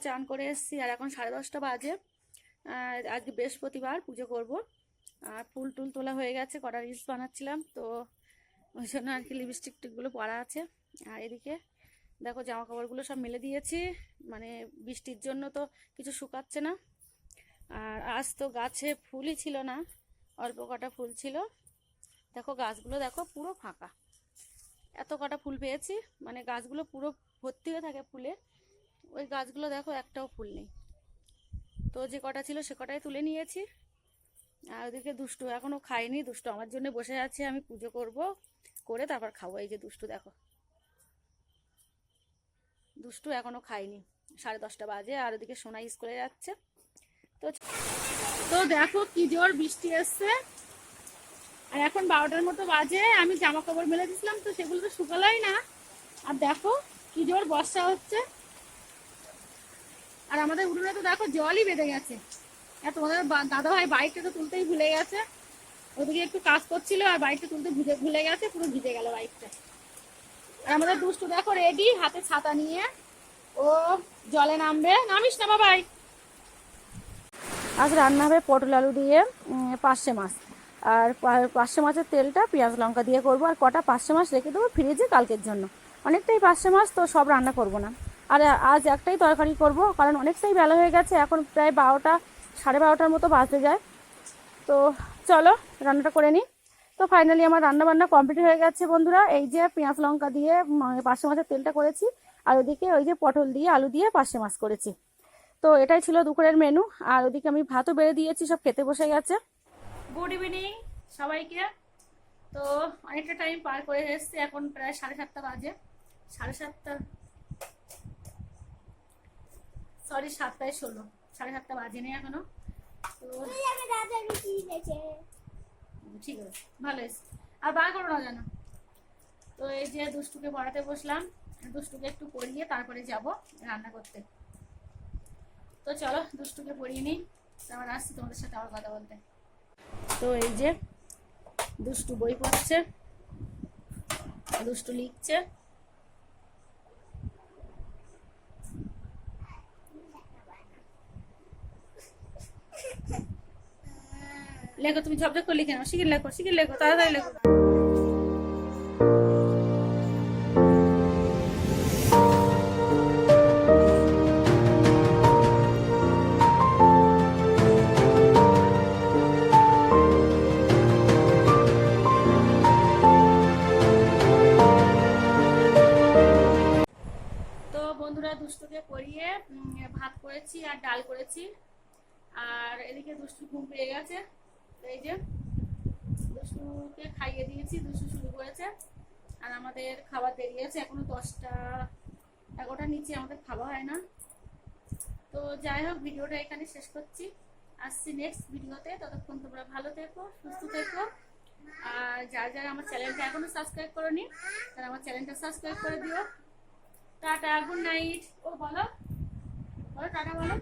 চান করে এসেছি আর এখন 10:30 বাজে। আজকে বৃহস্পতিবার, পুজো করব। আর ফুল টুল তোলা হয়ে গেছে, কটা রিলস বানাচ্ছিলাম তো ওই জন্য আর কি লিপস্টিক টিকগুলো পরা আছে। আর এদিকে দেখো জামা কাপড়গুলো সব মেলে দিয়েছি, মানে বৃষ্টির জন্য তো কিছু শুকাচ্ছে না। আর আজ তো গাছে ফুলই ছিল না, অল্প কটা ফুল ছিল। দেখো গাছগুলো দেখো পুরো ফাঁকা, এত কটা ফুল পেয়েছি, মানে গাছগুলো পুরো ভর্তি হয়ে থাকে ফুলে। ওই গাছগুলো দেখো একটাও ফুল নেই। তো যে কটা ছিল সে কটাই তুলে নিয়েছি। আর ওদিকে দুষ্টু এখনো খাইনি, দুষ্টু আমার জন্য বসে আছে, আমি পুজো করব, করে তারপর খাবো। এই যে দুষ্টু দেখো, দুষ্টু এখনো খাইনি, 10:30 বাজে। আর ওদিকে সোনা স্কুলে যাচ্ছে। তো তো দেখো কি জোর বৃষ্টি এসছে। আর এখন 12টার মতো বাজে, আমি জামা কাপড় মেলে দিয়েছিলাম তো সেগুলো তো শুকালোই না। আর দেখো কি জোর বর্ষা হচ্ছে। আর আমাদের উঠোনে তো দেখো জলই বেঁধে গেছে। আর তোমাদের দাদা ভাই বাইকটা তো তুলতেই ভুলে গেছে, ওদিকে একটু কাজ করছিল আর বাইকটা তুলতে ভুলে গেছে, পুরো ভিজে গেল বাইকটা। আর আমাদের দুষ্টু দেখো রেডি, হাতে ছাতা নিয়ে ও জলে নামবে। নামিস না বাবাই। আজ রান্না হবে পটল আলু দিয়ে পার্শে মাছ। আর পার্শে মাছের তেলটা পেঁয়াজ লঙ্কা দিয়ে করব। আর কটা পার্শে মাছ রেখে দেবো ফ্রিজে কালকের জন্য। অনেকটাই পার্শে মাছ, তো সব রান্না করব না। আর আজ একটাই তরকারি করব, কারণ অনেকটাই বেলা হয়ে গেছে, এখন প্রায় 12টা 12:30টার মতো বাজতে যায়। তো চলো রান্নাটা করে নিই। তো ফাইনালি আমার রান্না বান্না কমপ্লিট হয়ে গেছে বন্ধুরা। এই যে পেঁয়াজ লঙ্কা দিয়ে পার্শে মাছের তেলটা করেছি, আর ওদিকে ওই যে পটল দিয়ে আলু দিয়ে পার্শে মাছ করেছি। তো এটাই ছিল দুপুরের মেনু। আর ওদিকে আমি ভাতও বেড়ে দিয়েছি, সব খেতে বসে গেছে। গুড ইভিনিং সবাইকে। তো অনেকটা টাইম পার করে এসেছি, এখন প্রায় 7:30 বাজে। 7:30, সরি 7:16, 7:30 বাজেনি এখনো। তো ঠিক আছে, ভালো হয়েছে, আর বার করো না জানো। তো এই যে দুষ্টুকে পড়াতে বসলাম, দুষ্টুকে একটু পড়িয়ে তারপরে যাব রান্না করতে। তো চলো দুষ্টুকে পড়িয়ে নিই, তারপর আসছি তোমাদের সাথে আবার কথা বলতে। তো এই যে দুষ্টু বই পড়ছে, দুষ্টু লিখছে। লেখো, তুমি ঝপঝপ করে লিখে নাও, শিখে লেখো, শিখে লেখো, তাড়াতাড়ি লেখো। তো বন্ধুরা দুষ্টুকে পড়িয়ে ভাত করেছি আর ডাল করেছি। আর এদিকে দুষ্টু ঘুম পেয়ে গেছে। তো এই যে দুষ্টুকে খাইয়ে দিয়েছি, দুষ্টু শুরু করেছে। আর আমাদের খাবার দেরি আছে, এখনো 10টা 11টার নিচে আমাদের খাওয়া হয় না। তো যাই হোক, ভিডিওটা এখানে শেষ করছি, আসছি নেক্সট ভিডিওতে। ততক্ষণ তোমরা ভালো থেকো, সুস্থ থেকো। আর যারা যারা আমার চ্যানেলটা এখনো সাবস্ক্রাইব করোনি তারা আমার চ্যানেলটা সাবস্ক্রাইব করে দিও। Tata, good night. ও বলো বলো টাটা বলো।